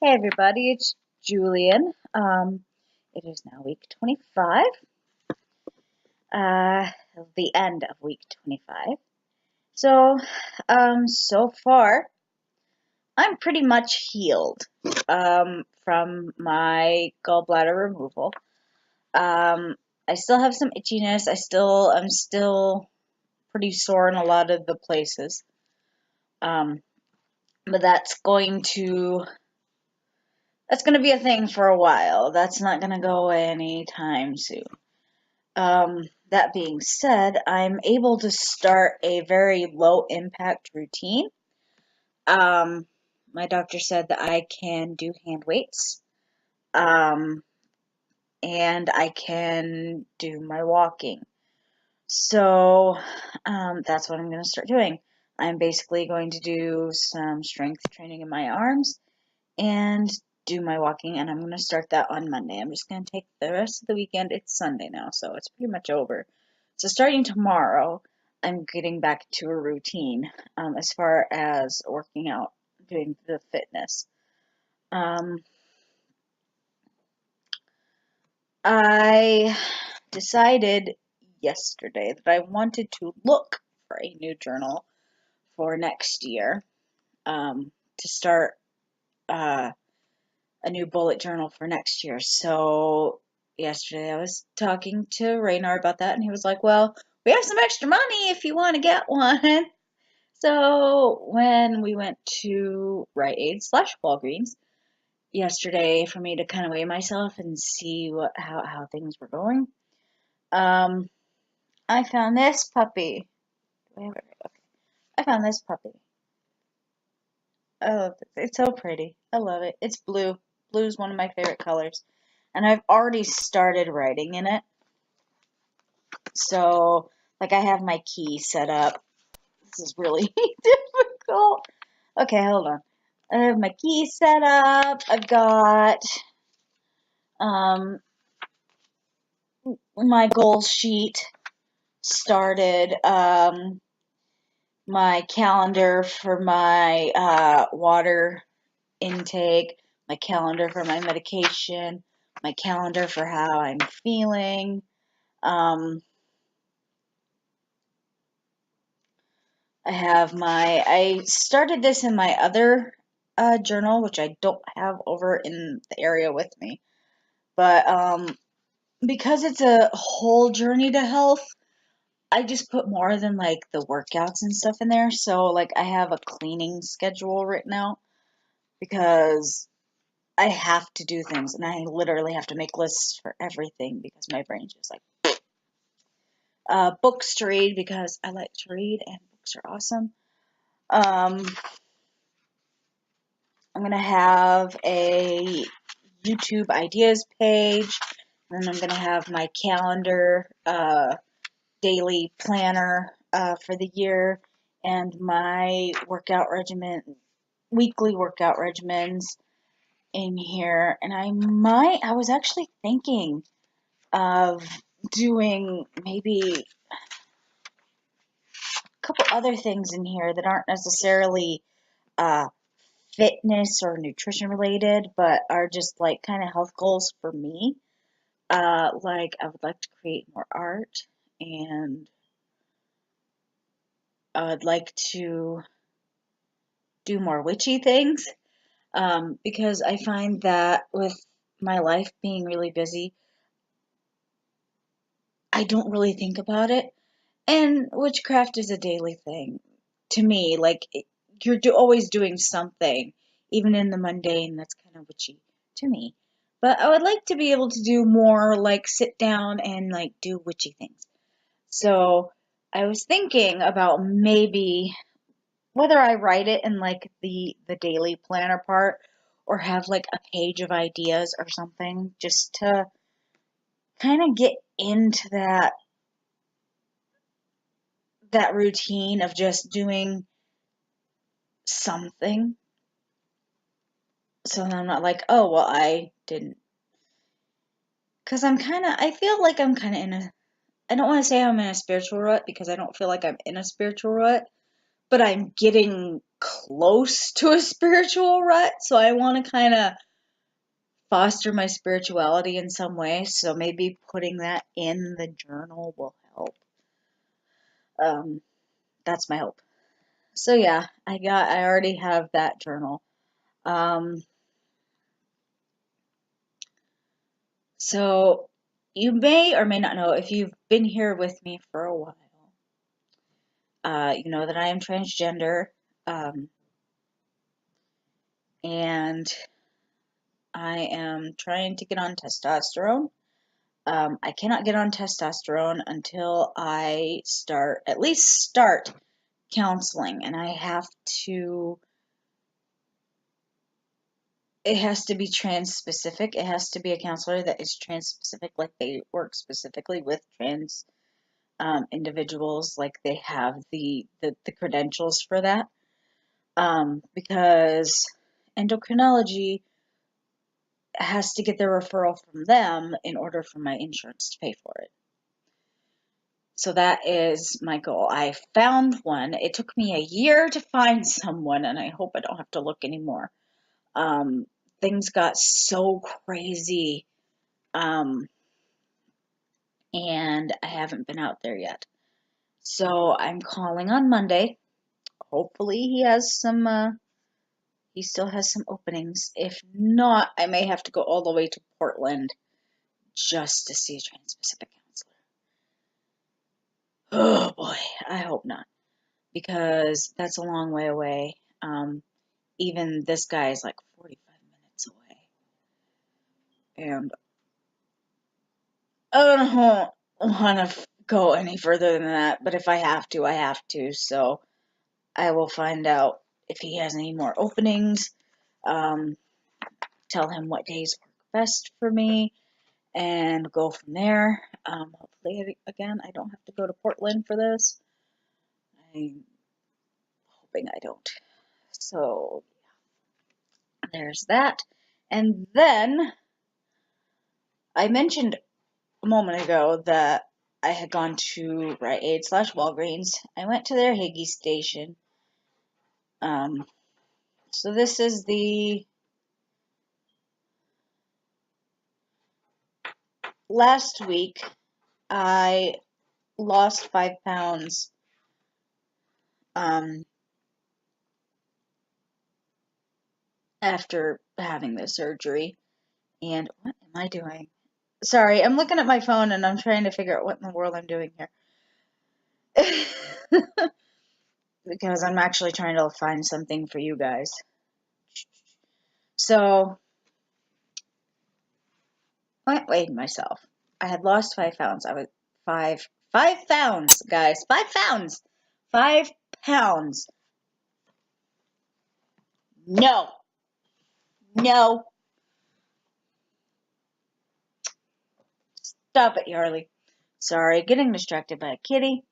Hey everybody, it's Julian. It is now week 25, uh, the end of week 25. So far, I'm pretty much healed, from my gallbladder removal. I still have some itchiness. I'm still pretty sore in a lot of the places. Um, but that's going to be a thing for a while. That's not going to go away anytime soon. That being said, I'm able to start a very low impact routine. Um, my doctor said that I can do hand weights, um, and I can do my walking. So, that's what I'm going to start doing. I'm basically going to do some strength training in my arms and do my walking, and I'm going to start that on Monday. I'm just going to take the rest of the weekend. It's Sunday now, so it's pretty much over. So starting tomorrow, I'm getting back to a routine, as far as working out, doing the fitness. Um, I decided yesterday that I wanted to look for a new journal for next year, to start uh, a new bullet journal for next year. So yesterday I was talking to Raynar about that, and he was like, "Well, we have some extra money if you want to get one." So when we went to Rite Aid / Walgreens yesterday for me to kind of weigh myself and see how things were going, um, I found this puppy. Do I have it right? Okay. I found this puppy. Oh, it's so pretty. I love it. It's blue. Blue is one of my favorite colors. And I've already started writing in it. So, like, I have my key set up. This is really difficult. Okay, hold on. I have my key set up. I've got um, my goal sheet started. My calendar for my water intake, my calendar for my medication, my calendar for how I'm feeling. Um, I started this in my other journal, which I don't have over in the area with me. But because it's a whole journey to health, I just put more than like the workouts and stuff in there. So like I have a cleaning schedule written out because I have to do things and I literally have to make lists for everything because my brain's just like books to read because I like to read and books are awesome. I'm going to have a YouTube ideas page, and then I'm going to have my calendar, daily planner for the year, and my weekly workout regimens in here. And I was actually thinking of doing maybe a couple other things in here that aren't necessarily uh, fitness or nutrition related, but are just like kind of health goals for me. Like I would like to create more art, and I would like to do more witchy things. Because I find that with my life being really busy, I don't really think about it. And witchcraft is a daily thing to me. Like always doing something, even in the mundane. That's kind of witchy to me. But I would like to be able to do more, like sit down and like do witchy things. So I was thinking about maybe whether I write it in like the daily planner part or have like a page of ideas or something just to kind of get into that routine of just doing something. So I'm not like, oh, well, I didn't. Because I feel like I'm kind of I don't want to say I'm in a spiritual rut because I don't feel like I'm in a spiritual rut, but I'm getting close to a spiritual rut, so I want to kind of foster my spirituality in some way. So maybe putting that in the journal will help. That's my hope. So yeah, I already have that journal. Um, so you may or may not know, if you've been here with me for a while, you know that I am transgender, um, and I am trying to get on testosterone. I cannot get on testosterone until I at least start counseling, and I have to, it has to be trans specific. It has to be a counselor that is trans specific, like they work specifically with trans individuals, like they have the credentials for that. Because endocrinology has to get their referral from them in order for my insurance to pay for it. So that is my goal. I found one. It took me a year to find someone, and I hope I don't have to look anymore. Um, Things got so crazy, and I haven't been out there yet. So I'm calling on Monday. Hopefully he still has some openings. If not, I may have to go all the way to Portland just to see a trans-specific counselor. Oh boy, I hope not, because that's a long way away. Even this guy is like 45 minutes away, and I don't want to go any further than that, but if I have to, I have to. So I will find out if he has any more openings, um, tell him what days work best for me, and go from there. Hopefully, again, I don't have to go to Portland for this. I'm hoping I don't. So there's that. And then I mentioned a moment ago that I had gone to Rite Aid / Walgreens. I went to their Higgy station. So this is the last week. I lost 5 pounds. After having the surgery. And what am I doing? Sorry, I'm looking at my phone and I'm trying to figure out what in the world I'm doing here. Because I'm actually trying to find something for you guys. So, I weighed myself. I had lost 5 pounds. I was 5 pounds, guys. 5 pounds. 5 pounds. No. No. Stop it, Yarly. Sorry, getting distracted by a kitty.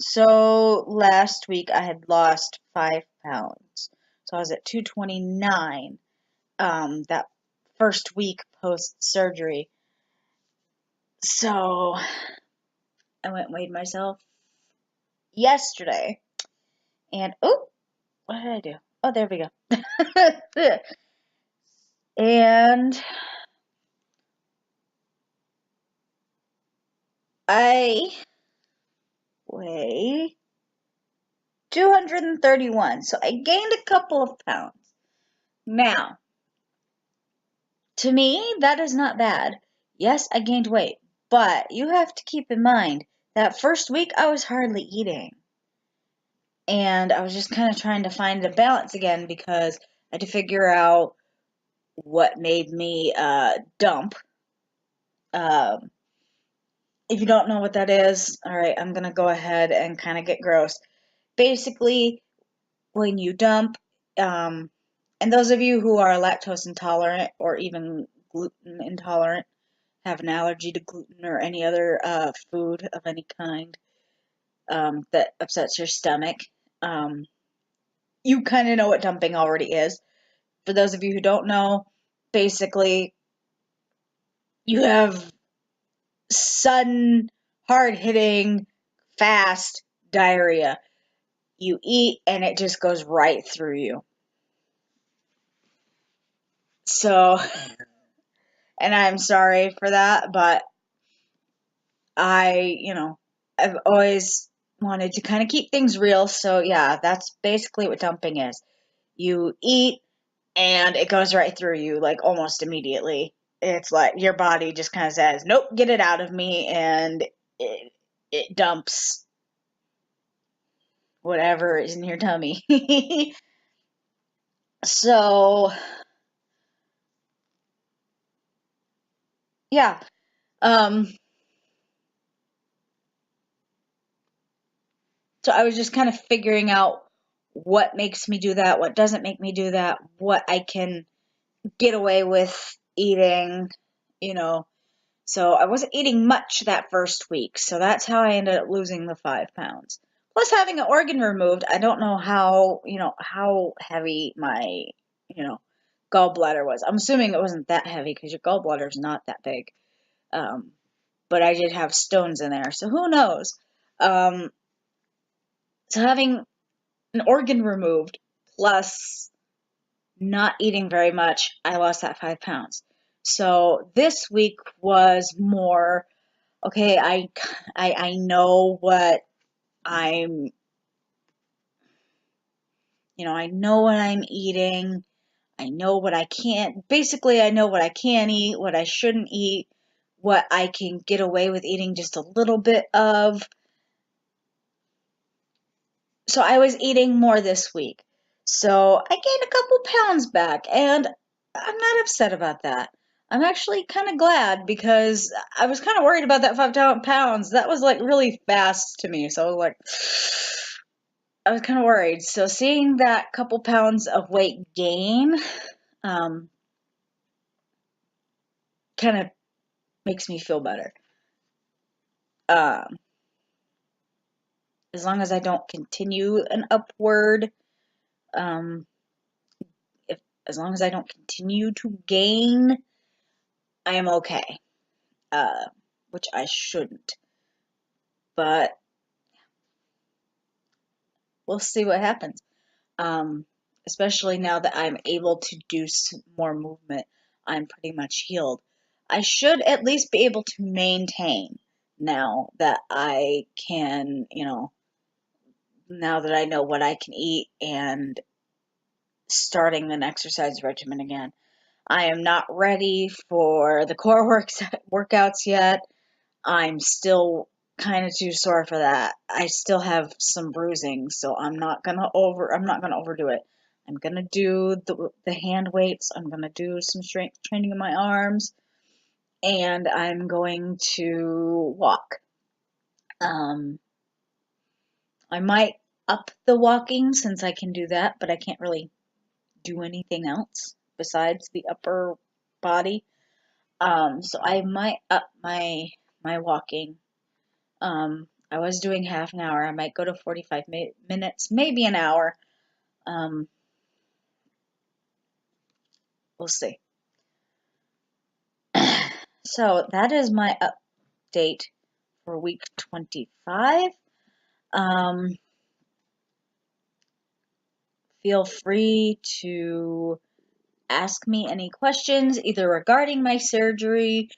So last week I had lost 5 pounds. So I was at 229, that first week post surgery. So I went and weighed myself yesterday. And, oh, what did I do? Oh, there we go. And I weigh 231. So I gained a couple of pounds. Now, to me, that is not bad. Yes, I gained weight, but you have to keep in mind that first week I was hardly eating. And I was just kind of trying to find a balance again because I had to figure out what made me dump. If you don't know what that is, all right, I'm going to go ahead and kind of get gross. Basically, when you dump, and those of you who are lactose intolerant or even gluten intolerant, have an allergy to gluten or any other food of any kind that upsets your stomach, you kind of know what dumping already is. For those of you who don't know, basically, you have sudden, hard-hitting, fast diarrhea. You eat and it just goes right through you. So, and I'm sorry for that, but I've always wanted to kind of keep things real. So, yeah, that's basically what dumping is. You eat and it goes right through you, like almost immediately. It's like your body just kind of says, "Nope, get it out of me," and it dumps whatever is in your tummy. So, yeah. Um, so I was just kind of figuring out what makes me do that, what doesn't make me do that, what I can get away with eating, you know. So I wasn't eating much that first week. So that's how I ended up losing the 5 pounds. Plus having an organ removed, I don't know how heavy my, you know, gallbladder was. I'm assuming it wasn't that heavy because your gallbladder is not that big. Um, but I did have stones in there, so who knows? Um, so having an organ removed plus not eating very much, I lost that 5 pounds. So this week was more okay. I know what I'm, I know what I'm eating. I know what I can't. Basically, I know what I can eat, what I shouldn't eat, what I can get away with eating just a little bit of. So I was eating more this week. So I gained a couple pounds back, and I'm not upset about that. I'm actually kind of glad because I was kind of worried about that 5 pounds. That was like really fast to me. So I was like, I was kind of worried. So seeing that couple pounds of weight gain, um, kind of makes me feel better. Um, as long as I don't continue an upward, um, if as long as I don't continue to gain, I am okay. Uh, which I shouldn't. But we'll see what happens. Um, Especially now that I'm able to do more movement, I'm pretty much healed. I should at least be able to maintain now that I can, now that I know what I can eat and starting an exercise regimen again. I am not ready for the core workouts yet. I'm still kind of too sore for that. I still have some bruising, so I'm not gonna overdo it. I'm gonna do the hand weights. I'm gonna do some strength training in my arms, and I'm going to walk. Um, I might up the walking since I can do that, but I can't really do anything else besides the upper body. So I might up my walking. I was doing half an hour. I might go to 45 minutes, maybe an hour. Um, we'll see. So that is my update for week 25. Um, Feel free to ask me any questions, either regarding my surgery,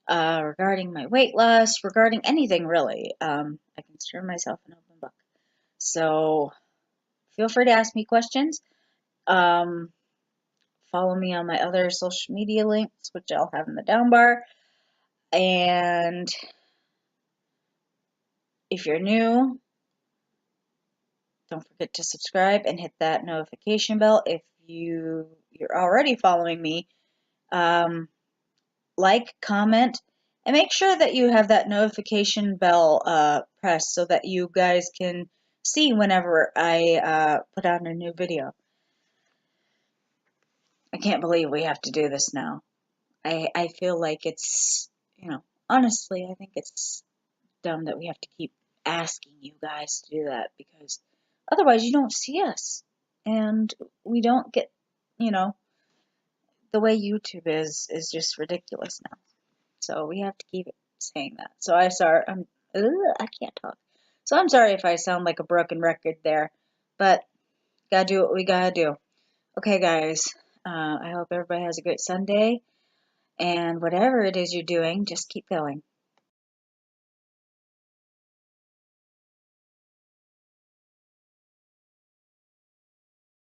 regarding my weight loss, regarding anything really. I consider myself an open book. So feel free to ask me questions. Um, Follow me on my other social media links, which I'll have in the down bar. And if you're new, don't forget to subscribe and hit that notification bell. If you're already following me, like, comment, and make sure that you have that notification bell pressed so that you guys can see whenever I put out a new video. I can't believe we have to do this now. I feel like it's, honestly, I think it's dumb that we have to keep asking you guys to do that because otherwise you don't see us and we don't get, you know, the way YouTube is just ridiculous now. So we have to keep saying that. So I can't talk. So I'm sorry if I sound like a broken record there. But gotta do what we gotta do. Okay, guys. I hope everybody has a great Sunday. And whatever it is you're doing, just keep going.